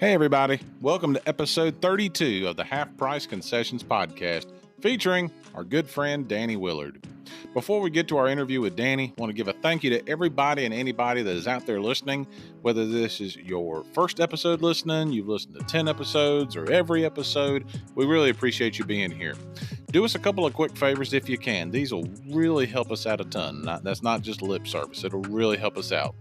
Hey everybody, welcome to episode 32 of the Half Price Concessions podcast, featuring our good friend Danny Willard. Before we get to our interview with Danny, I want to give a thank you to everybody and anybody that is out there listening, whether this is your first episode listening, you've listened to 10 episodes, or every episode. We really appreciate you being here. Do us a couple of quick favors if you can. These will really help us out a ton. That's not just lip service. It'll really help us out.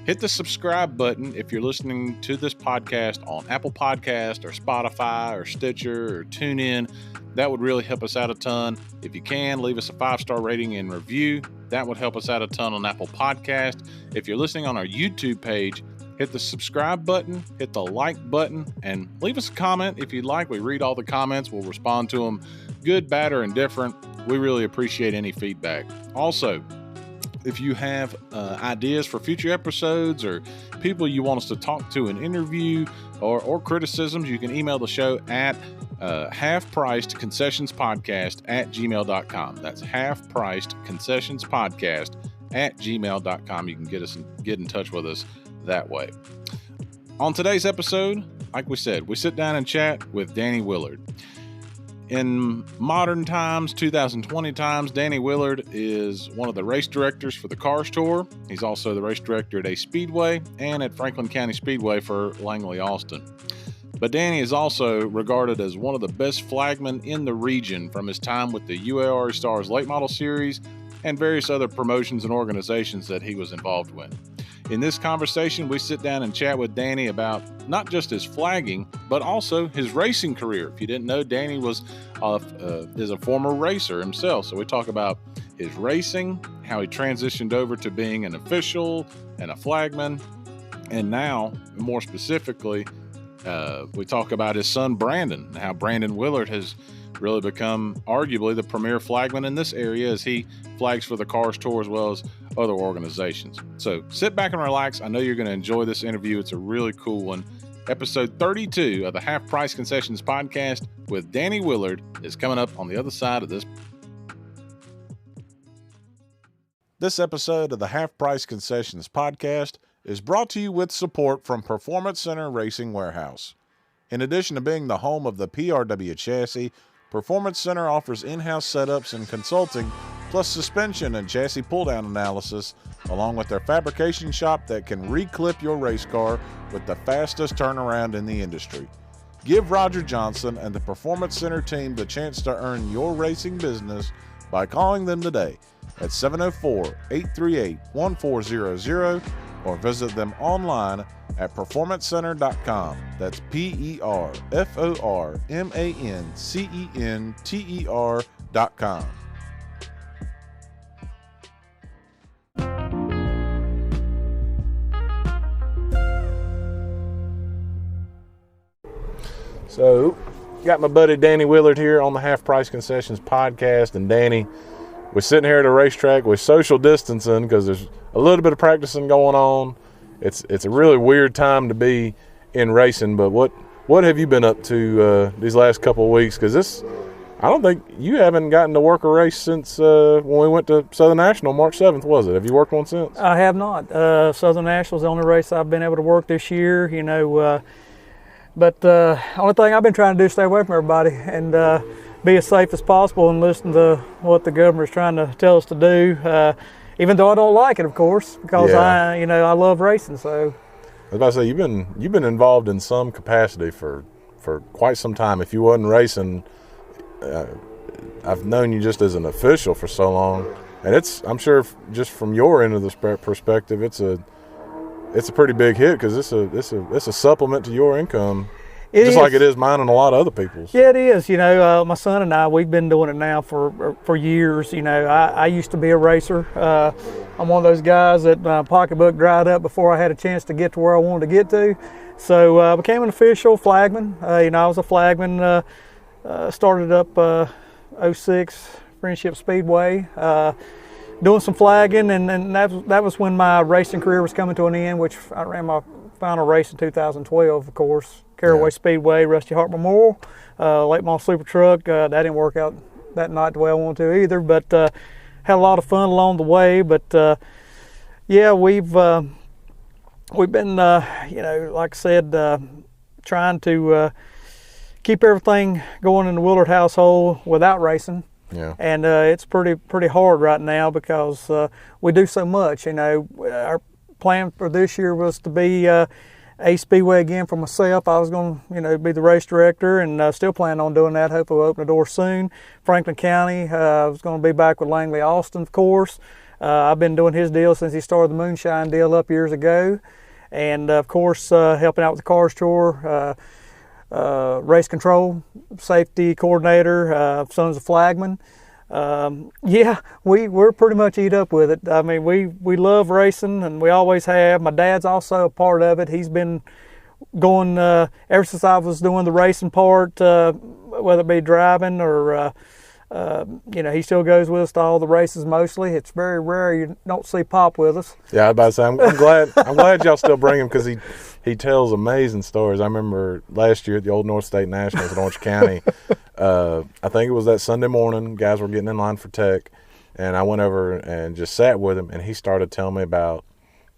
Hit the subscribe button if you're listening to this podcast on Apple Podcast or Spotify or Stitcher or TuneIn. That would really help us out a ton. If you can, leave us a 5-star rating and review. That would help us out a ton on Apple Podcast. If you're listening on our YouTube page, hit the subscribe button, hit the like button, and leave us a comment if you'd like. We read all the comments. We'll respond to them, good, bad, or indifferent. We really appreciate any feedback. Also, if you have ideas for future episodes or people you want us to talk to and interview or criticisms, you can email the show at halfpricedconcessionspodcast@gmail.com. That's halfpricedconcessionspodcast@gmail.com. You can get in touch with us that way. On today's episode, like we said, we sit down and chat with Danny Willard. In modern times, 2020 times, Danny Willard is one of the race directors for the Cars Tour. He's also the race director at a Speedway and at Franklin County Speedway for Langley Austin. But Danny is also regarded as one of the best flagmen in the region from his time with the UARA-STARS Late Model Series and various other promotions and organizations that he was involved with. In this conversation, we sit down and chat with Danny about not just his flagging, but also his racing career. If you didn't know, Danny is a former racer himself. So we talk about his racing, how he transitioned over to being an official and a flagman, and now, more specifically, we talk about his son Brandon and how Brandon Willard has really become arguably the premier flagman in this area as he flags for the Cars Tour as well as other organizations. So sit back and relax. I know you're going to enjoy this interview. It's a really cool one. Episode 32 of the Half Price Concessions podcast with Danny Willard is coming up on the other side of this. This episode of the Half Price Concessions podcast is brought to you with support from Performance Center Racing Warehouse. In addition to being the home of the PRW chassis, Performance Center offers in-house setups and consulting, plus suspension and chassis pull-down analysis, along with their fabrication shop that can re-clip your race car with the fastest turnaround in the industry. Give Roger Johnson and the Performance Center team the chance to earn your racing business by calling them today at 704-838-1400 or visit them online at performancecenter.com. That's PERFORMANCENTER.com. So, got my buddy Danny Willard here on the Half Price Concessions podcast. And Danny, we're sitting here at a racetrack. We're social distancing because there's a little bit of practicing going on. It's a really weird time to be in racing. But what have you been up to these last couple of weeks? Because I don't think you haven't gotten to work a race since when we went to Southern National March 7th, was it? Have you worked one since? I have not. Southern National is the only race I've been able to work this year. But the only thing I've been trying to do is stay away from everybody and be as safe as possible and listen to what the governor's trying to tell us to do. Even though I don't like it, of course, because I love racing. So, I was about to say you've been involved in some capacity for quite some time. If you wasn't racing, I've known you just as an official for so long, and I'm sure just from your end of the perspective, it's a pretty big hit because it's a supplement to your income. Like it is mine and a lot of other people's. Yeah, it is. My son and I, we've been doing it now for years. I used to be a racer. I'm one of those guys that my pocketbook dried up before I had a chance to get to where I wanted to get to. So I became an official flagman. I was a flagman. Started up 06 Friendship Speedway, doing some flagging, and that was when my racing career was coming to an end, which I ran my final race in 2012, of course. Caraway Speedway, Rusty Hart Memorial, late model super truck. That didn't work out that night the way I wanted to either, but had a lot of fun along the way. But we've been, like I said, trying to keep everything going in the Willard household without racing. Yeah. And it's pretty hard right now because we do so much. You know, our plan for this year was to be a Speedway again for myself. I was going to, be the race director, and still planning on doing that. Hopefully we'll open the door soon. Franklin County, I was going to be back with Langley Austin, of course. I've been doing his deal since he started the Moonshine deal up years ago. And, of course, helping out with the Cars Tour, race control, safety coordinator, Sons of Flagman. Yeah, we're pretty much eat up with it. I mean, we love racing, and we always have. My dad's also a part of it. He's been going ever since I was doing the racing part, whether it be driving or he still goes with us to all the races mostly. It's very rare you don't see Pop with us. Yeah, I was about to say, I'm glad y'all still bring him, because he tells amazing stories. I remember last year at the Old North State Nationals in Orange County, I think it was that Sunday morning, guys were getting in line for tech, and I went over and just sat with him, and he started telling me about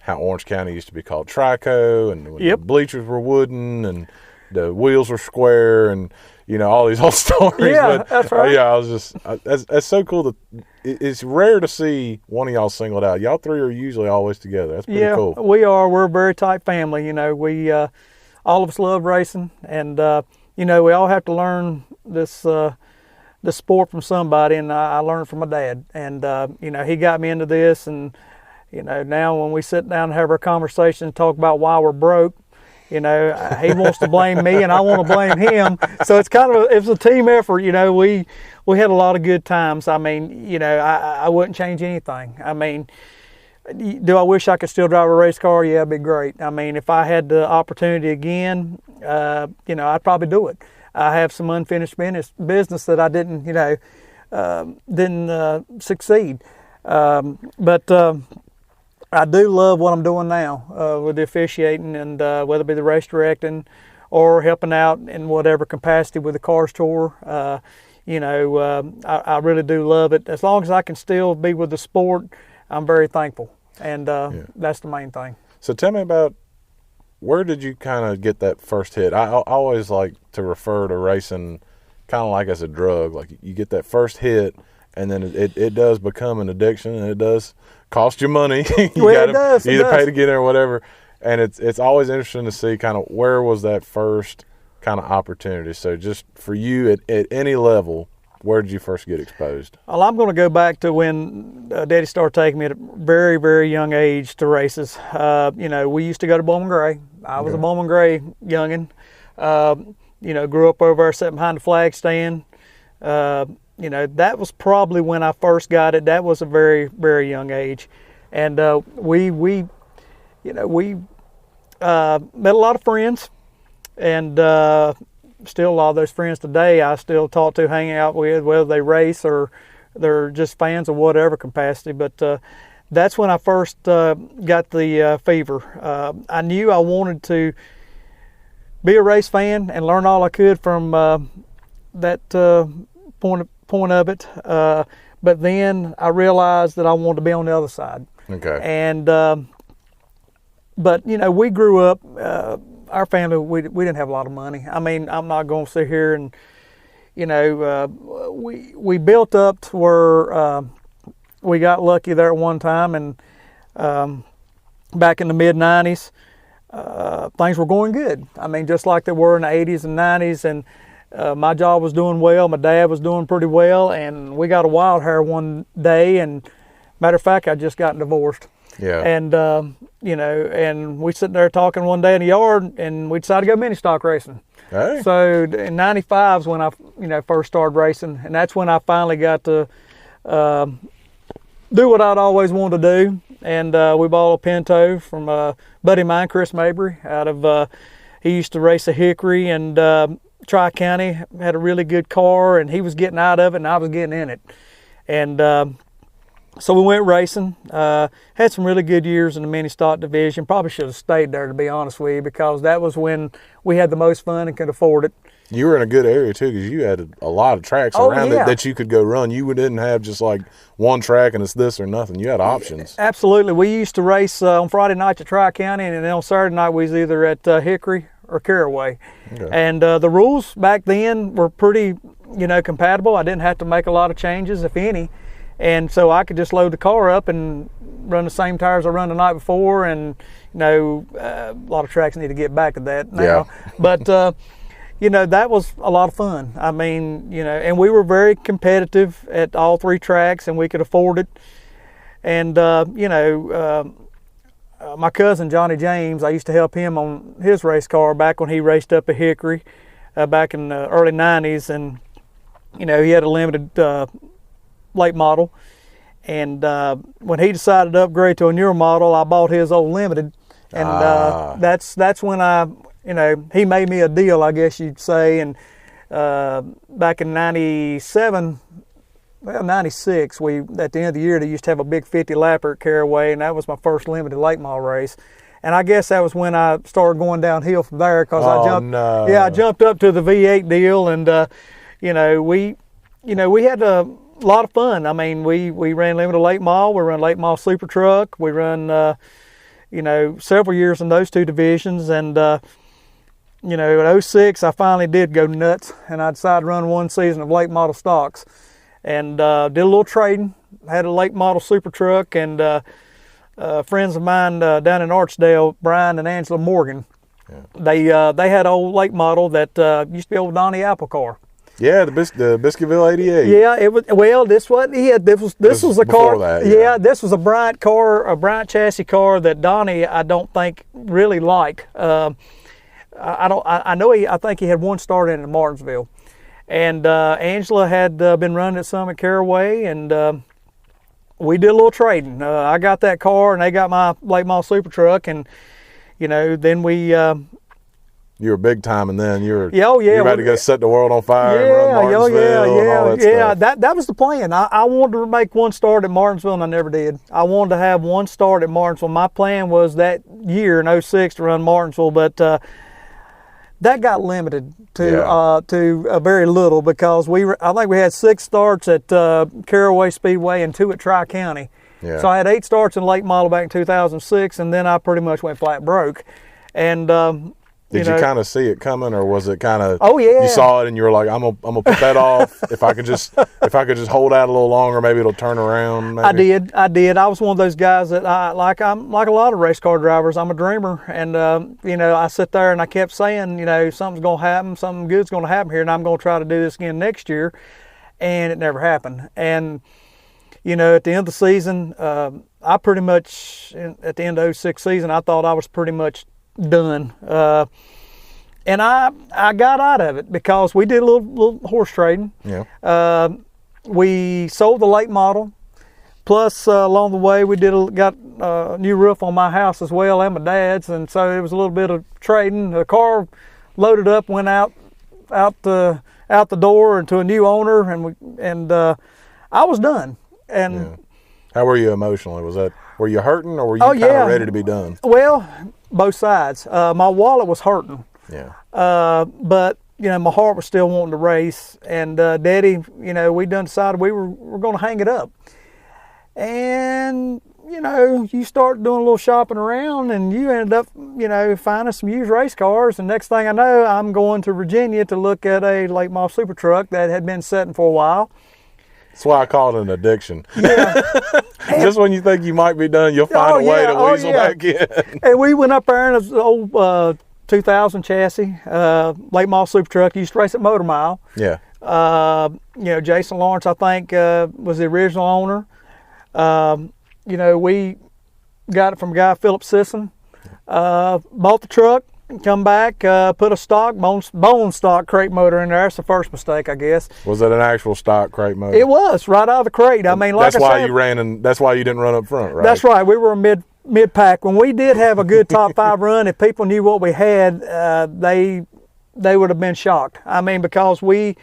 how Orange County used to be called Trico, and when the bleachers were wooden, and the wheels were square, and all these old stories. Yeah, but, that's right. Yeah, I was just that's so cool that it's rare to see one of y'all singled out. Y'all three are usually always together. That's pretty cool. Yeah, we are. We're a very tight family. We all of us love racing, and we all have to learn this sport from somebody, and I learned from my dad. And he got me into this, and now when we sit down and have our conversation and talk about why we're broke, he wants to blame me, and I want to blame him. So it's it's a team effort. We had a lot of good times. I mean, I wouldn't change anything. I mean, do I wish I could still drive a race car? Yeah, it'd be great. I mean, if I had the opportunity again, I'd probably do it. I have some unfinished business that I didn't succeed. But I do love what I'm doing now with the officiating, and whether it be the race directing or helping out in whatever capacity with the Cars Tour. I really do love it. As long as I can still be with the sport, I'm very thankful, and that's the main thing. So tell me about, where did you kind of get that first hit? I always like to refer to racing kind of like as a drug. Like, you get that first hit, and then it does become an addiction, and it does cost you money. You either pay to get in or whatever. And it's always interesting to see kind of where was that first kind of opportunity. So just for you at any level, where did you first get exposed? Well, I'm going to go back to when Daddy started taking me at a very, very young age to races. We used to go to Bowman Gray. I was a Bowman Gray youngin'. Grew up over there sitting behind the flag stand. That was probably when I first got it. That was a very, very young age. And we met a lot of friends, and still a lot of those friends today I still talk to, hang out with, whether they race or they're just fans of whatever capacity. But that's when I first got the fever. I knew I wanted to be a race fan and learn all I could from that point of it. But then I realized that I wanted to be on the other side. Okay. And but we grew up. Our family, we didn't have a lot of money. I mean, I'm not going to sit here and we built up to where we got lucky there at one time, and back in the mid '90s, things were going good. I mean, just like they were in the '80s and '90s, and my job was doing well. My dad was doing pretty well, and we got a wild hair one day. And matter of fact, I just got divorced. Yeah. And and we sitting there talking one day in the yard, and we decided to go mini stock racing. Hey. So in '95 is when I first started racing, and that's when I finally got to do what I'd always wanted to do. And we bought a Pinto from a buddy of mine, Chris Mabry, out of he used to race a Hickory, and Tri-County, had a really good car, and he was getting out of it and I was getting in it. And so we went racing, had some really good years in the mini stock division. Probably should have stayed there, to be honest with you, because that was when we had the most fun and could afford it. You were in a good area too, because you had a lot of tracks around it that you could go run. You didn't have just like one track and it's this or nothing. You had options. Absolutely. We used to race on Friday nights at Tri-County, and then on Saturday night we was either at Hickory or caraway. Okay. And the rules back then were pretty, compatible. I didn't have to make a lot of changes, if any. And so I could just load the car up and run the same tires I run the night before. And, a lot of tracks need to get back to that now. Yeah. But, that was a lot of fun. I mean, and we were very competitive at all 3 tracks, and we could afford it. And, my cousin Johnny James, I used to help him on his race car back when he raced up at Hickory back in the early 90s. And, he had a limited late model. And when he decided to upgrade to a newer model, I bought his old limited. And that's when he made me a deal, I guess you'd say. And back in 96, at the end of the year, they used to have a big 50 lapper at Caraway, and that was my first limited late model race. And I guess that was when I started going downhill from there, because I jumped up to the V8 deal, and we had a lot of fun. I mean, we ran limited late model, we run late model super truck, we run several years in those 2 divisions. And in 06 I finally did go nuts, and I decided to run 1 season of late model stocks, and did a little trading. Had a late model super truck, and friends of mine down in Archdale, Brian and Angela Morgan, they had an old late model that used to be old Donnie Apple car. Yeah, the Biscuitville 88. Yeah, it was. Well, this was a car. That, yeah, this was a Bryant car, a Bryant chassis car that Donnie, I don't think, really liked. I think he had 1 start in Martinsville, and Angela had been running at some at Caraway, and we did a little trading. I got that car, and they got my late model super truck, and then we. You were big time, and then you're you're about to go set the world on fire and run Martinsville and all that stuff. That was the plan. I wanted to make 1 start at Martinsville, and I never did. I wanted to have 1 start at Martinsville. My plan was that year in 06 to run Martinsville, but that got limited to very little, because I think we had 6 starts at Caraway Speedway and 2 at Tri-County. Yeah. So I had 8 starts in late model back in 2006, and then I pretty much went flat broke. And Did you kind of see it coming, or was it kind of? Oh yeah. You saw it and you were like, "I'm gonna put that off. If I could just hold out a little longer, maybe it'll turn around." Maybe. I did. I was one of those guys that I'm like a lot of race car drivers. I'm a dreamer, and I sit there and I kept saying, something's gonna happen, something good's gonna happen here, and I'm gonna try to do this again next year, and it never happened. And at the end of the season, I pretty much at the end of 06 season, I thought I was pretty much done, and I got out of it because we did a little horse trading. Yeah. We sold the late model, plus along the way we got a new roof on my house as well, and my dad's, and so it was a little bit of trading. The car loaded up, went out the door into a new owner, and I was done. And how were you emotionally? Were you hurting, or were you kind of ready to be done? Well, both sides. My wallet was hurting. Yeah. But my heart was still wanting to race, and Daddy, we done decided we're going to hang it up. And you start doing a little shopping around, and you ended up finding some used race cars. And next thing I know, I'm going to Virginia to look at a late model super truck that had been sitting for a while. That's why I call it an addiction. Yeah. Just when you think you might be done, you'll find a way to weasel back in. And we went up there in an old 2000 chassis, late model super truck. Used to race at Motor Mile. Yeah. Jason Lawrence, I think, was the original owner. We got it from Guy Philip Sisson. Bought the truck. Come back, put a bone stock crate motor in there. That's the first mistake, I guess. Was it an actual stock crate motor? It was, right out of the crate. I mean, like that's why you ran, and that's why you didn't run up front, right? That's right. We were a mid pack. When we did have a good top 5 run, if people knew what we had, they would have been shocked. I mean, because we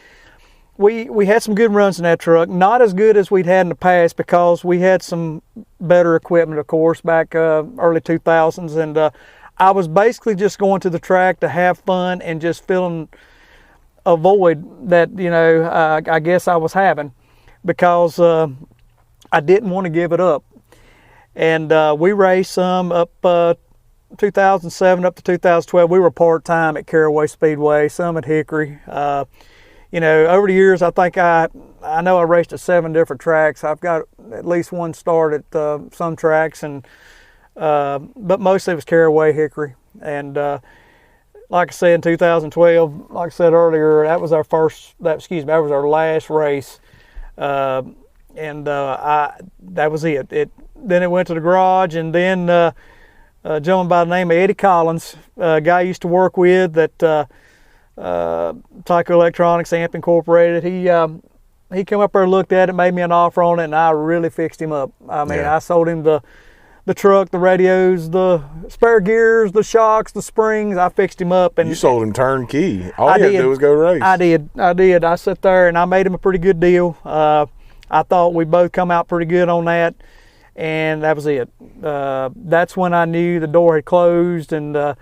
had some good runs in that truck. Not as good as we'd had in the past, because we had some better equipment, of course, back early 2000s, and I was basically just going to the track to have fun and just filling a void that, I guess I was having, because I didn't want to give it up. And we raced some up 2007 up to 2012, we were part-time at Caraway Speedway, some at Hickory. You know, over the years, I think I know I raced at 7 different tracks. I've got at least one start at some tracks, and but mostly it was Caraway, Hickory. And like I said, in 2012, like I said earlier, that was our that was our last race. That was it. Then it went to the garage, and then a gentleman by the name of Eddie Collins, a guy I used to work with at Tyco Electronics, Amp Incorporated. He came up there and looked at it, made me an offer on it, and I really fixed him up. I mean, I sold him the truck, the radios, the spare gears, the shocks, the springs. I fixed him up. And you sold him turnkey. All you had to do was go race. I did. I sat there and I made him a pretty good deal. I thought we both come out pretty good on that, and that was it. That's when I knew the door had closed, and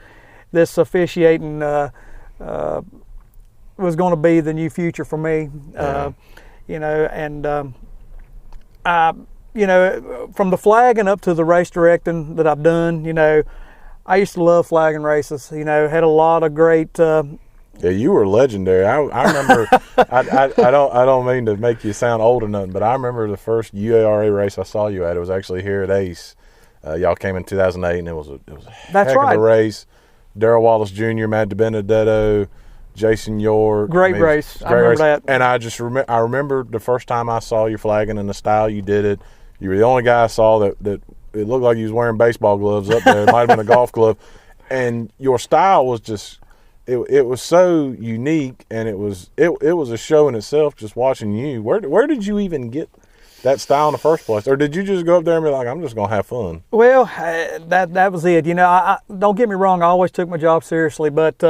this officiating was going to be the new future for me. You know, and you know, from the flagging up to the race directing that I've done, you know, I used to love flagging races. You know, had a lot of great. Yeah, you were legendary. I remember. I don't mean to make you sound old or nothing, but I remember the first UARA race I saw you at. It was actually here at Ace. Y'all came in 2008, and it was a heck of a race. Darrell Wallace Jr., Matt DiBenedetto, Jason York. Great race. I remember that. And I remember the first time I saw you flagging and the style you did it. You were the only guy I saw that it looked like you was wearing baseball gloves up there. It might have been a golf glove. And your style was just it was so unique, and it was a show in itself just watching you. Where did you even get that style in the first place? Or did you just go up there and be like, I'm just going to have fun? Well, that was it. You know, I don't get me wrong, I always took my job seriously, but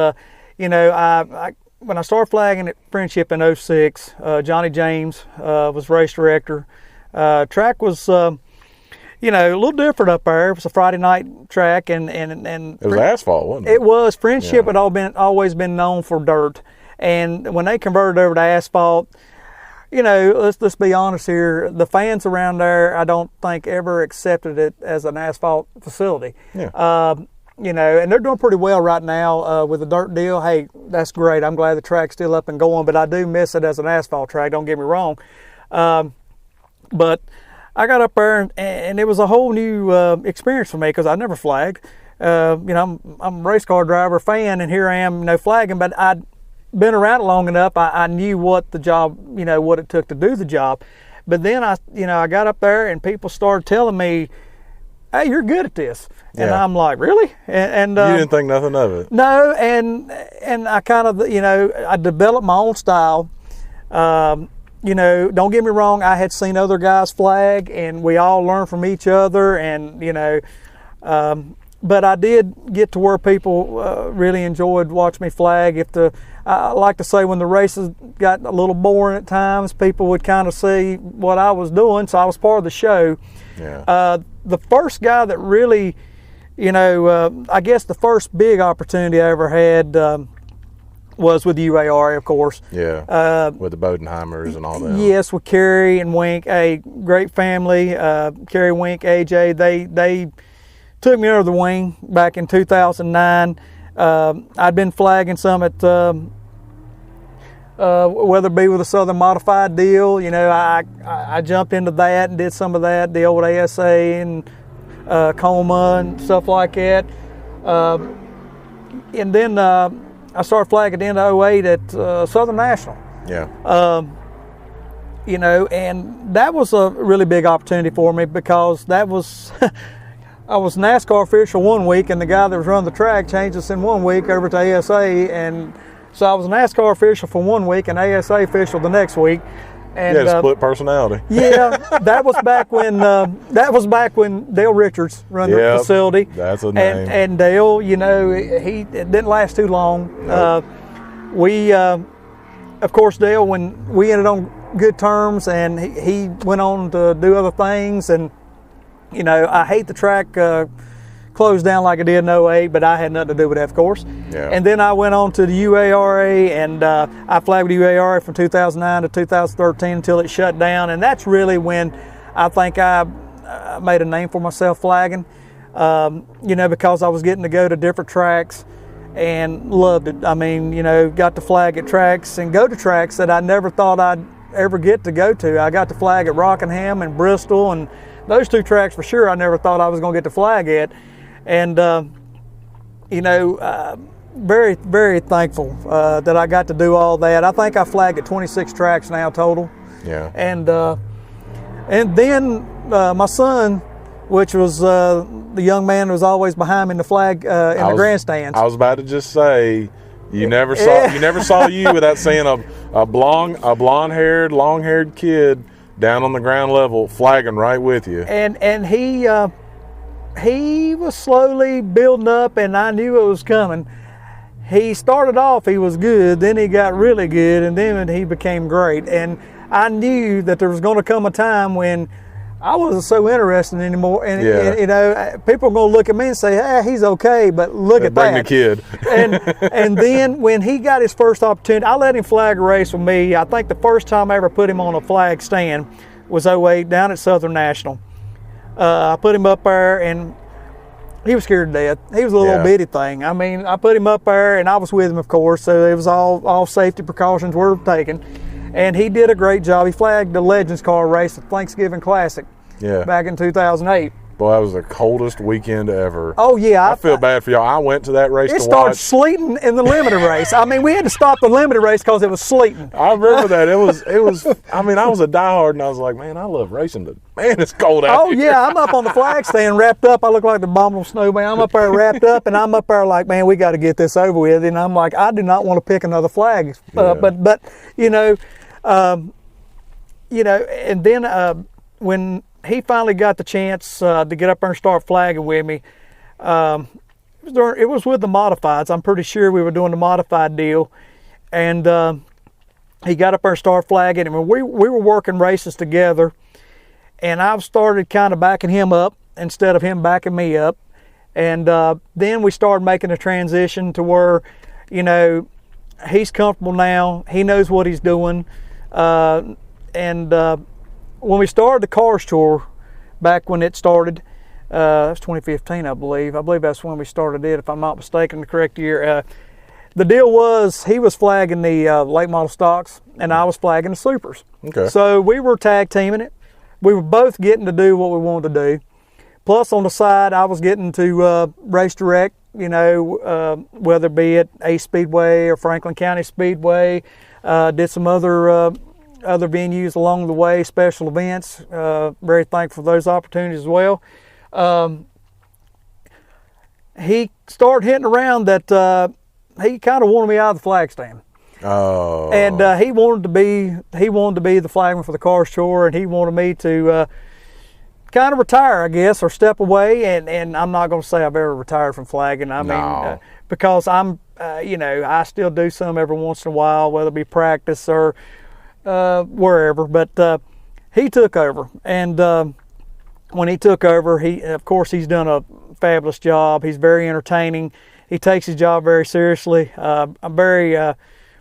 you know, I when I started flagging at Friendship in 06, Johnny James was race director. Track was, you know, a little different up there. It was a Friday night track, and it was asphalt, wasn't it? It was. Friendship had always been known for dirt, and when they converted over to asphalt, you know, let's be honest here, the fans around there, I don't think ever accepted it as an asphalt facility. Yeah. You know, and they're doing pretty well right now with the dirt deal. Hey, that's great. I'm glad the track's still up and going, but I do miss it as an asphalt track. Don't get me wrong. But I got up there, and it was a whole new experience for me because I never flagged. You know, I'm a race car driver, fan, and here I am, you know, flagging. But I'd been around it long enough. I knew what the job, you know, what it took to do the job. But then I got up there, and people started telling me, "Hey, you're good at this." And I'm like, really? And you didn't think nothing of it? No, and I kind of, you know, I developed my own style. You know, don't get me wrong, I had seen other guys flag, and we all learned from each other, and, you know, but I did get to where people really enjoyed watching me flag. I like to say when the races got a little boring at times, people would kind of see what I was doing, so I was part of the show. Yeah. The first guy that really, you know, I guess the first big opportunity I ever had was with UARA, of course. Yeah, with the Bodenheimers and all that. Yes, with Kerry and Wink, a great family. Kerry, Wink, AJ, they took me under the wing back in 2009. I'd been flagging some at, whether it be with a Southern Modified deal, you know, I jumped into that and did some of that, the old ASA and Coma and stuff like that. And then I started flagging at the end of 08 at Southern National. Yeah. You know, and that was a really big opportunity for me because that was, I was NASCAR official one week, and the guy that was running the track changed us in 1 week over to ASA, and so I was a NASCAR official for 1 week and ASA official the next week. And, yeah, split personality. Yeah, that was back when Dale Richards ran the facility. That's a name. And Dale, you know, it didn't last too long. Nope. Of course, Dale, when we ended on good terms, and he went on to do other things, and you know, I hate the track closed down like I did in 08, but I had nothing to do with that, of course. Yeah. And then I went on to the UARA, and I flagged with UARA from 2009 to 2013 until it shut down, and that's really when I think I made a name for myself flagging. because I was getting to go to different tracks and loved it. I mean, got to flag at tracks and go to tracks that I never thought I'd ever get to go to. I got to flag at Rockingham and Bristol, and those two tracks for sure I never thought I was going to get to flag at. And, very, very thankful that I got to do all that. I think I flagged at 26 tracks now total. Yeah. And then my son, which was the young man who was always behind me in the flag in the grandstands. I was about to just say, you never saw you without seeing a blonde-haired, long-haired kid down on the ground level flagging right with you. And he was slowly building up, and I knew it was coming. He started off, he was good, then he got really good, and then he became great. And I knew that there was going to come a time when I wasn't so interested anymore. And, people are going to look at me and say, hey, he's okay, but look at bring that. Bring the kid. and then when he got his first opportunity, I let him flag a race with me. I think the first time I ever put him on a flag stand was 08 down at Southern National. I put him up there, and he was scared to death. He was a little bitty thing. I mean, I put him up there, and I was with him, of course, so it was all safety precautions were taken. And he did a great job. He flagged the Legends car race at Thanksgiving Classic back in 2008. Boy, that was the coldest weekend ever. Oh, yeah. I feel bad for y'all. I went to that race to watch. It started sleeting in the limited race. I mean, we had to stop the limited race because it was sleeting. I remember that. It was. I mean, I was a diehard, and I was like, man, I love racing, but man, it's cold out here. Oh, yeah. I'm up on the flag stand wrapped up. I look like the abominable snowman. I'm up there wrapped up, and I'm up there like, man, we got to get this over with. And I'm like, I do not want to pick another flag. But and then when he finally got the chance to get up there and start flagging with me, it was with the modifieds. I'm pretty sure we were doing the modified deal. And he got up there and started flagging. And we were working races together. And I started kind of backing him up instead of him backing me up. And then we started making a transition to where, he's comfortable now. He knows what he's doing. When we started the Cars Tour, back when it started, it was 2015, I believe. I believe that's when we started it, if I'm not mistaken, the correct year. The deal was he was flagging the late model stocks, and I was flagging the supers. Okay. So we were tag teaming it. We were both getting to do what we wanted to do. Plus, on the side, I was getting to race direct, whether it be at Ace Speedway or Franklin County Speedway. Did some other venues along the way, special events. Very thankful for those opportunities as well. He started hitting around that he kind of wanted me out of the flag stand. Oh. And he wanted to be the flagman for the Cars Tour, and he wanted me to kind of retire, I guess, or step away. And I'm not going to say I've ever retired from flagging. I mean, because I'm, I still do some every once in a while, whether it be practice or wherever. But he took over, and when he took over, of course he's done a fabulous job. He's very entertaining. He takes his job very seriously. I'm very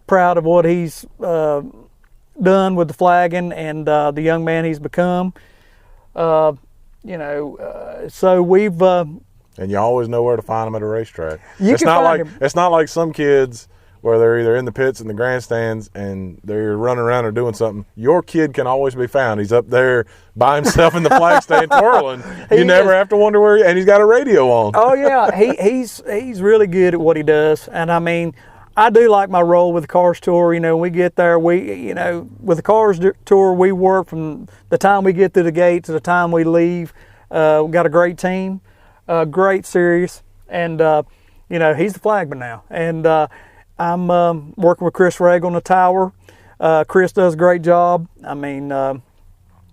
proud of what he's done with the flagging and the young man he's become. So we've. And you always know where to find them at a racetrack. It's not like some kids where they're either in the pits in the grandstands and they're running around or doing something. Your kid can always be found. He's up there by himself in the flag stand twirling. You never have to wonder where and he's got a radio on. Oh yeah, he's really good at what he does. And I mean, I do like my role with the Cars Tour. When we get there, with the Cars Tour, we work from the time we get through the gate to the time we leave. We've got a great team, great series, and he's the flagman now. And I'm working with Chris Reg on the tower. Chris does a great job. I mean, I'm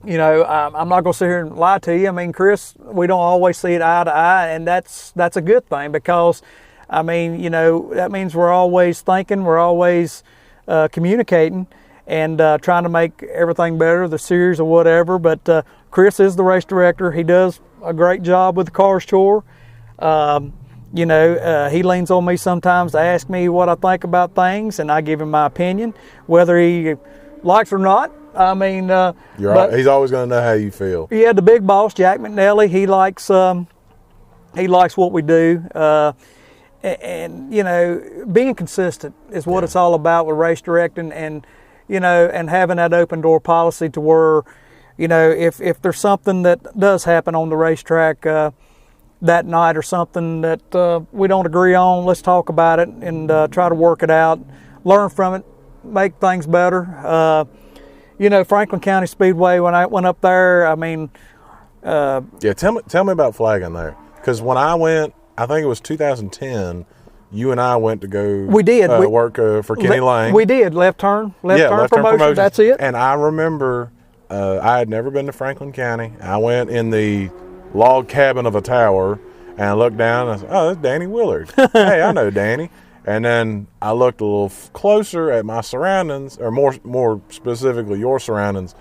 not going to sit here and lie to you. I mean, Chris, we don't always see it eye to eye, and that's a good thing because, I mean, that means we're always thinking, we're always communicating and trying to make everything better, the series or whatever. But Chris is the race director. He does a great job with the Cars Tour. He leans on me sometimes to ask me what I think about things, and I give him my opinion, whether he likes or not. I mean, he's always going to know how you feel. Yeah, the big boss, Jack McNally, he likes He likes what we do. And you know, being consistent is what it's all about with race directing, and you know, and having that open door policy to where, you know, if there's something that does happen on the racetrack that night or something that we don't agree on, let's talk about it and try to work it out, learn from it, make things better. You know, Franklin County Speedway, when I went up there, I mean, tell me about flagging there, because when I went, I think it was 2010. You and I went to go. We did work for Kenny Lane. We did left turn promotion. That's it. And I remember I had never been to Franklin County. I went in the log cabin of a tower and I looked down and I said, "Oh, that's Danny Willard." Hey, I know Danny. And then I looked a little closer at my surroundings, or more specifically your surroundings,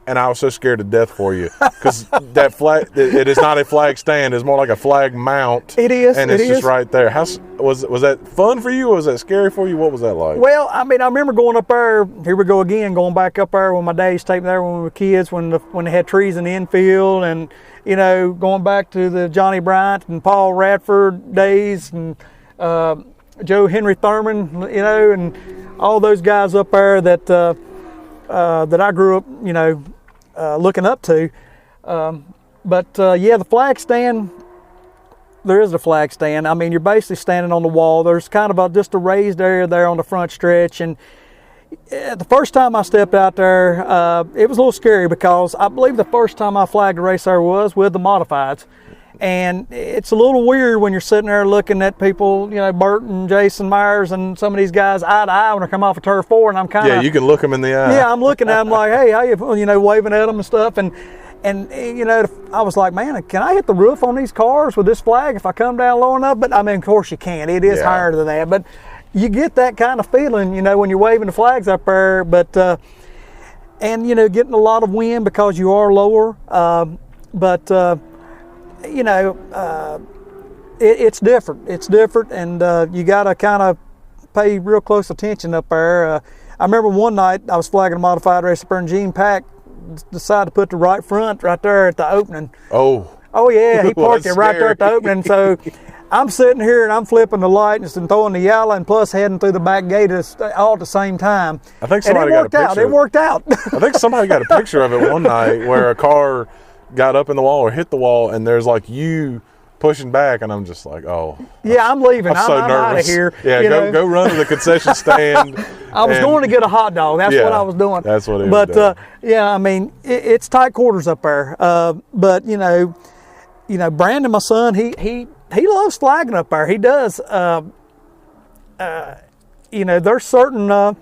and I was so scared to death for you, because that flag, it is not a flag stand, it's more like a flag mount. It is. And it's just right there. Was that fun for you, or was that scary for you? What was that like? Well, I mean, I remember going up there, here we go again, going back up there when my days taken there when we were kids, when they had trees in the infield, and, you know, going back to the Johnny Bryant and Paul Radford days, and Joe Henry Thurman, you know, and all those guys up there that I grew up, you know, looking up to. But the flag stand, there is a flag stand. I mean, you're basically standing on the wall. There's kind of just a raised area there on the front stretch. And the first time I stepped out there, it was a little scary, because I believe the first time I flagged a race there was with the modifieds. And it's a little weird when you're sitting there looking at people, you know, Bert and Jason Myers and some of these guys eye to eye when they come off of turf 4, and I'm kind of... Yeah, you can look them in the eye. Yeah, I'm looking at them like, hey, how you know, waving at them and stuff. And you know, I was like, man, can I hit the roof on these cars with this flag if I come down low enough? But I mean, of course you can't. It is higher than that. But you get that kind of feeling, you know, when you're waving the flags up there. But, and, you know, getting a lot of wind because you are lower. You know, it's different. It's different, and you got to kind of pay real close attention up there. I remember one night I was flagging a modified race up there, and Gene Pack decided to put the right front right there at the opening. Oh yeah, he parked it right there at the opening. So I'm sitting here and I'm flipping the lights and throwing the yellow, and plus heading through the back gate all at the same time. I think somebody got a picture. It worked out. I think somebody got a picture of it one night where a car got up in the wall or hit the wall, and there's like you pushing back, and I'm just like, oh. Yeah, I'm leaving. I'm so nervous. Out of here. Yeah, go run to the concession stand. I was going to get a hot dog. That's what I was doing. That's what it was. But yeah, I mean, it's tight quarters up there. But you know, Brandon, my son, he loves flagging up there. He does. You know, there's certain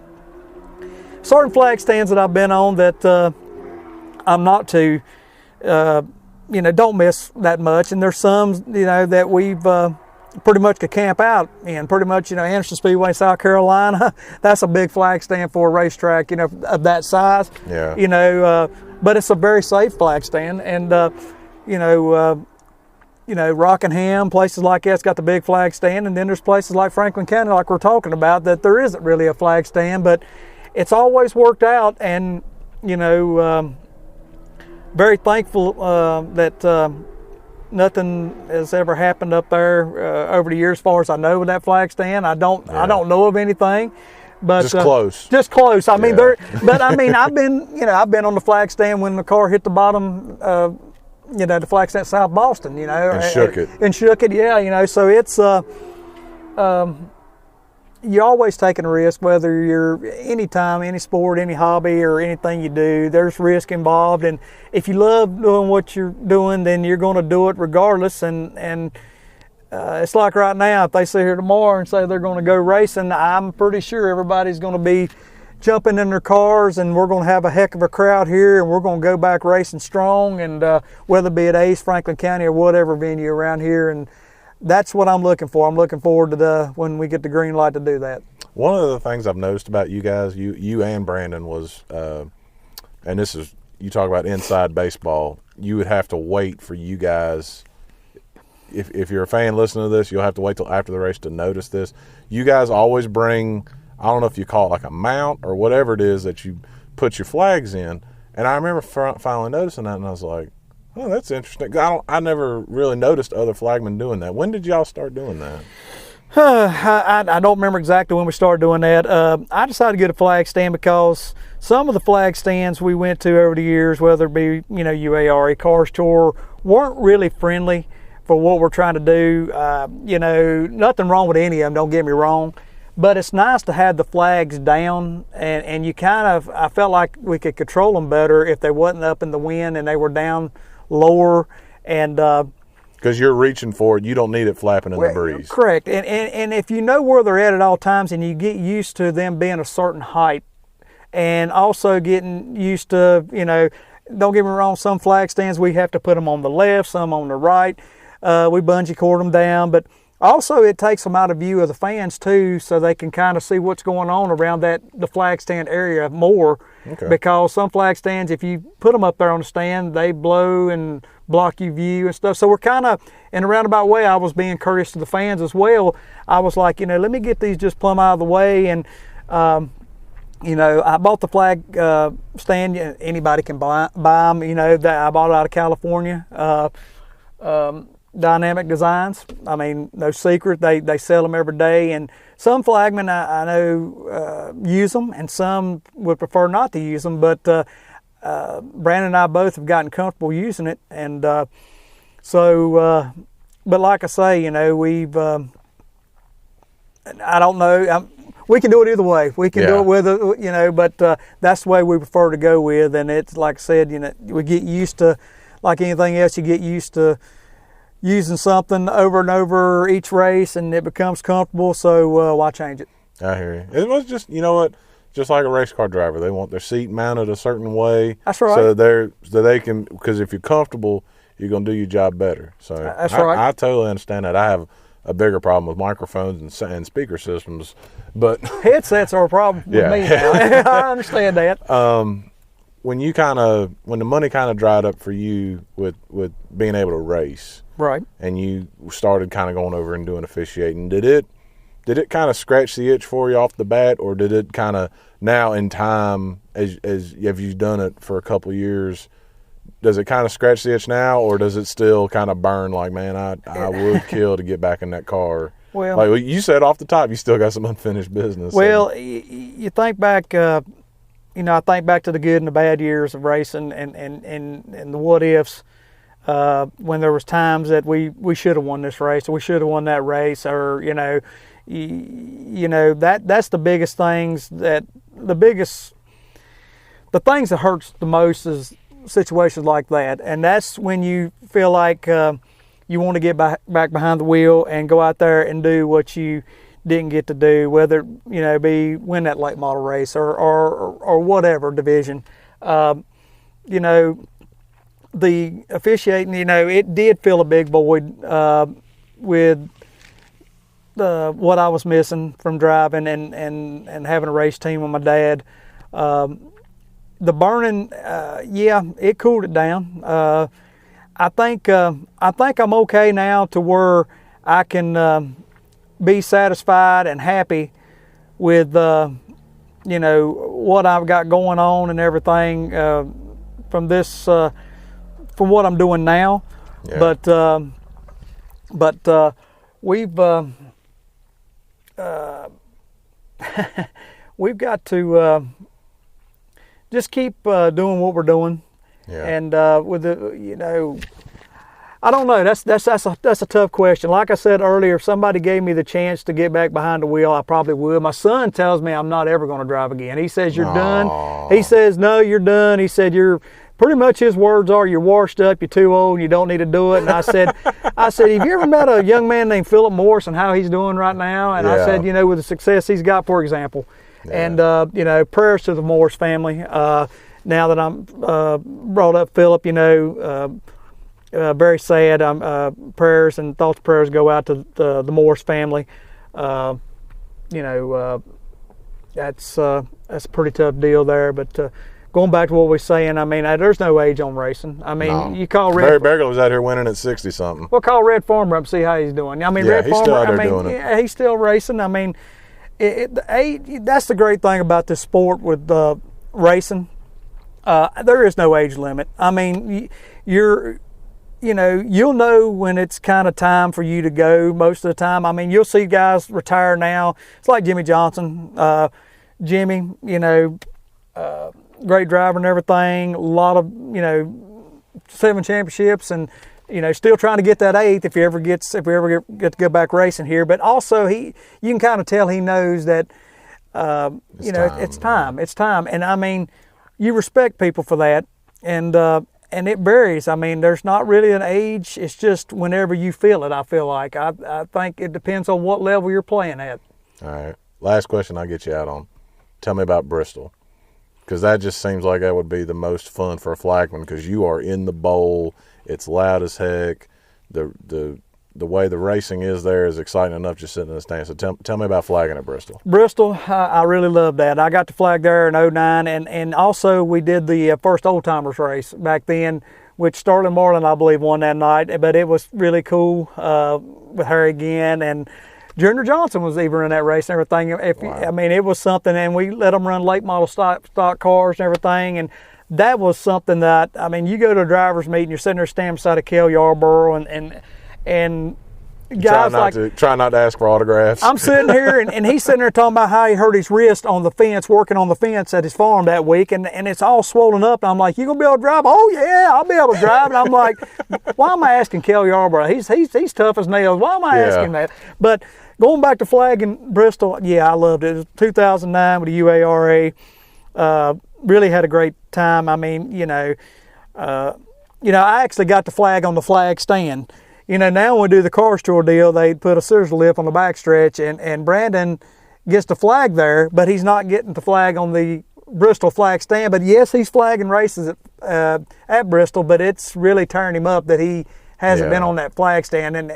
flag stands that I've been on that I'm not too. You know, don't miss that much, and there's some, you know, that we've pretty much could camp out in. Pretty much, you know, Anderson Speedway, South Carolina, that's a big flag stand for a racetrack, you know, of that size. Yeah. You know, but it's a very safe flag stand, and you know, Rockingham, places like that's got the big flag stand, and then there's places like Franklin County, like we're talking about, that there isn't really a flag stand, but it's always worked out, and you know. Very thankful that nothing has ever happened up there over the years, as far as I know, with that flag stand. I don't know of anything, but just close. Just close. I mean, but I mean, I've been on the flag stand when the car hit the bottom. You know, the flag stand at South Boston. You know, and shook it. And shook it. Yeah. You know, so it's you're always taking a risk, whether you're anytime, any sport, any hobby, or anything you do. There's risk involved, and if you love doing what you're doing, then you're going to do it regardless. And it's like right now, if they sit here tomorrow and say they're going to go racing, I'm pretty sure everybody's going to be jumping in their cars, and we're going to have a heck of a crowd here, and we're going to go back racing strong, and whether it be at Ace, Franklin County, or whatever venue around here. And that's what I'm looking for. I'm looking forward to when we get the green light to do that. One of the things I've noticed about you guys, you and Brandon, was, and this is, you talk about inside baseball, you would have to wait for you guys, if you're a fan listening to this, you'll have to wait till after the race to notice this. You guys always bring, I don't know if you call it like a mount or whatever it is that you put your flags in. And I remember finally noticing that, and I was like, Oh, that's interesting. I never really noticed other flagmen doing that. When did y'all start doing that? I don't remember exactly when we started doing that. I decided to get a flag stand because some of the flag stands we went to over the years, whether it be UARA, Cars Tour, weren't really friendly for what we're trying to do. Nothing wrong with any of them, don't get me wrong, but it's nice to have the flags down, and you I felt like we could control them better if they wasn't up in the wind and they were down lower, and because you're reaching for it, you don't need it flapping in the breeze. Correct. And if you know where they're at all times, and you get used to them being a certain height, and also getting used to, don't get me wrong, some flag stands we have to put them on the left, some on the right. We bungee cord them down, but also it takes them out of view of the fans too, so they can kind of see what's going on around the flag stand area more. Okay. Because some flag stands, if you put them up there on the stand, they blow and block your view and stuff. So we're kind of, in a roundabout way, I was being courteous to the fans as well. I was like, let me get these just plumb out of the way. And, I bought the flag stand. Anybody can buy them. I bought it out of California. Dynamic Designs. I mean, no secret. They sell them every day. And some flagmen I know use them, and some would prefer not to use them. But Brandon and I both have gotten comfortable using it. And but like I say, we've, I don't know. We can do it either way. We can do it with, but that's the way we prefer to go with. And it's like I said, we get used to, like anything else, you get used to using something over and over each race, and it becomes comfortable. So why change it? I hear you. It was just, just like a race car driver, they want their seat mounted a certain way. That's right. So they can, because if you're comfortable, you're gonna do your job better. So that's right. I totally understand that. I have a bigger problem with microphones and speaker systems, but headsets are a problem with me. I understand that. When the money kind of dried up for you with being able to race, right, and you started kind of going over and doing officiating, did it kind of scratch the itch for you off the bat, or did it kind of now in time, as have you done it for a couple of years, does it kind of scratch the itch now, or does it still kind of burn like, man, I would kill to get back in that car? Well, like you said off the top, you still got some unfinished business. Well, you think back, I think back to the good and the bad years of racing, and the what ifs. When there was times that we should have won this race, or we should have won that race, or that's the biggest things that the things that hurts the most is situations like that, and that's when you feel like you want to get back behind the wheel and go out there and do what you didn't get to do, whether be win that late model race or whatever division. The officiating, it did fill a big void with what I was missing from driving and having a race team with my dad. The burning, it cooled it down. I think I'm okay now to where I can be satisfied and happy with what I've got going on and everything from this from what I'm doing now. Yeah. But we've we've got to just keep doing what we're doing. Yeah. And with the I don't know. That's a tough question. Like I said earlier, if somebody gave me the chance to get back behind the wheel, I probably would. My son tells me I'm not ever going to drive again. He says you're done. He says no, you're done. He said you're pretty much, his words are, you're washed up, you're too old, and you don't need to do it. And I said, have you ever met a young man named Philip Morris and how he's doing right now? And I said, with the success he's got, for example. Yeah. And prayers to the Morris family. Now that I'm brought up Philip, very sad. Prayers and thoughts and prayers go out to the Morris family. That's a pretty tough deal there. But going back to what we're saying, there's no age on racing. You call Barry Berger was out here winning at 60 something. Well, call Red Farmer up and see how he's doing. Red Farmer, still out there doing it. Yeah, he's still racing. That's the great thing about this sport with racing. There is no age limit. you'll know when it's kind of time for you to go most of the time. I mean, you'll see guys retire now. It's like Jimmy Johnson. Jimmy, great driver and everything. A lot of, 7 championships and, still trying to get that 8th if we ever get to go back racing here. But also you can kind of tell he knows that, it's time. It's time. And I mean, you respect people for that. And it varies. I mean, there's not really an age. It's just whenever you feel it, I feel like. I think it depends on what level you're playing at. All right. Last question I'll get you out on. Tell me about Bristol. Because that just seems like that would be the most fun for a flagman because you are in the bowl. It's loud as heck. The way the racing is there is exciting enough just sitting in the stands. So tell me about flagging at Bristol. Bristol, I really love that. I got to flag there in 09, and also we did the first old timers race back then, which Sterling Marlin, I believe, won that night. But it was really cool with Harry again, and Junior Johnson was even in that race and everything. Wow. I mean, it was something, and we let them run late model stock cars and everything, and that was something that, I mean, you go to a driver's meeting, you're sitting there standing beside of Kel Yarborough, and guys try not to ask for autographs. I'm sitting here, and he's sitting there talking about how he hurt his wrist on the fence, working on the fence at his farm that week, and it's all swollen up. And I'm like, "You gonna be able to drive?" "Oh yeah, I'll be able to drive." And I'm like, "Why am I asking Kel Yarborough? He's tough as nails. Why am I asking that?" But going back to flagging Bristol, yeah, I loved it. It was 2009 with the UARA. Really had a great time. I mean, I actually got to flag on the flag stand. Now when we do the car store deal, they put a scissor lift on the backstretch, and Brandon gets to flag there, but he's not getting to flag on the Bristol flag stand. But yes, he's flagging races at Bristol, but it's really tearing him up that he hasn't been on that flag stand. And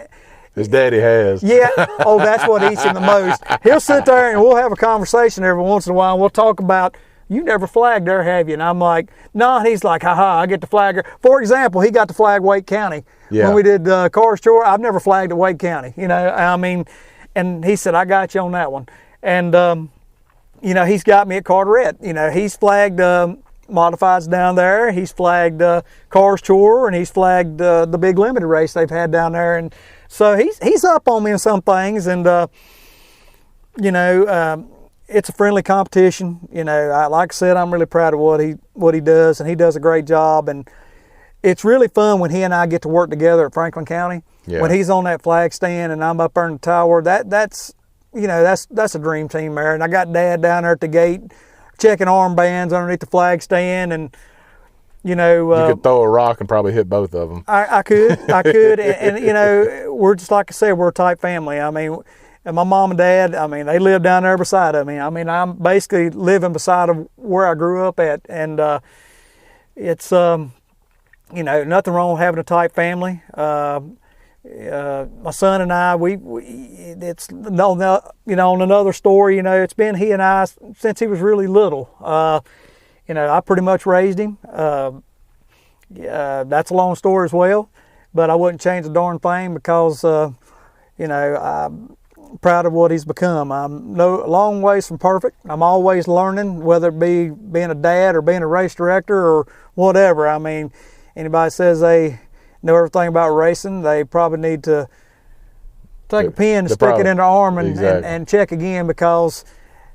his daddy has. Yeah. Oh, that's what eats him the most. He'll sit there and we'll have a conversation every once in a while, and we'll talk about, "You never flagged there, have you?" And I'm like, "No." And he's like, "Ha, I get to flag her." For example, he got to flag Wake County. When we did Cars Tour. I've never flagged at Wake County, I mean, and he said, "I got you on that one." And, he's got me at Carteret. He's flagged modifieds down there. He's flagged Cars Tour, and he's flagged the big limited race they've had down there. And so he's up on me in some things. And, it's a friendly competition. Like I said, I'm really proud of what he does, and he does a great job. And it's really fun when he and I get to work together at Franklin County. Yeah. When he's on that flag stand and I'm up there in the tower, that's a dream team there. And I got Dad down there at the gate checking armbands underneath the flag stand, and you could throw a rock and probably hit both of them. I could, and we're just, like I said, we're a tight family. I mean, and my mom and dad, I mean, they live down there beside of me. I mean, I'm basically living beside of where I grew up at, and it's nothing wrong with having a tight family. My son and I, it's on another story. It's been he and I since he was really little. I pretty much raised him. That's a long story as well, but I wouldn't change a darn thing because I'm proud of what he's become. I'm a long ways from perfect. I'm always learning, whether it be being a dad or being a race director or whatever. I mean, anybody says they know everything about racing, they probably need to take a pen and stick it in their arm and check again, because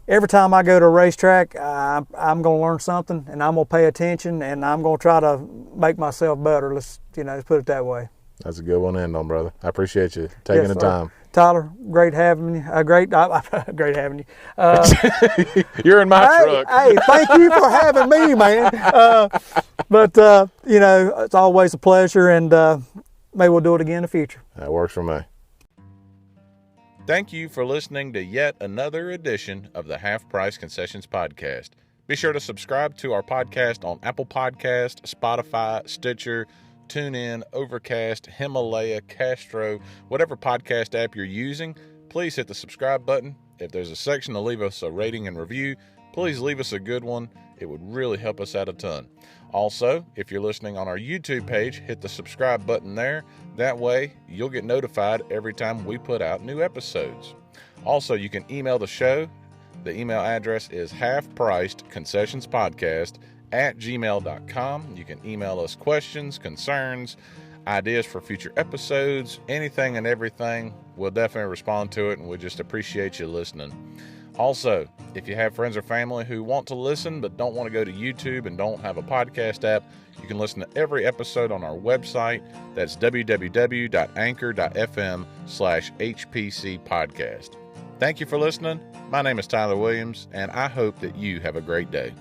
every time I go to a racetrack, I'm going to learn something, and I'm going to pay attention, and I'm going to try to make myself better. Let's put it that way. That's a good one to end on, brother. I appreciate you taking the time. Tyler, great having you. Great having you. You're in my truck. Hey, thank you for having me, man. But it's always a pleasure, and maybe we'll do it again in the future. That works for me. Thank you for listening to yet another edition of the Half Price Concessions Podcast. Be sure to subscribe to our podcast on Apple Podcast, Spotify, Stitcher, TuneIn, Overcast, Himalaya, Castro, whatever podcast app you're using. Please hit the subscribe button. If there's a section to leave us a rating and review, please leave us a good one. It would really help us out a ton. Also, if you're listening on our YouTube page, hit the subscribe button there. That way, you'll get notified every time we put out new episodes. Also, you can email the show. The email address is halfpricedconcessionspodcast@gmail.com. You can email us questions, concerns, ideas for future episodes, anything and everything, we'll definitely respond to it, and we just appreciate you listening. Also, if you have friends or family who want to listen but don't want to go to YouTube and don't have a podcast app, you can listen to every episode on our website. That's www.anchor.fm/HPC podcast. Thank you for listening. My name is Tyler Williams, and I hope that you have a great day.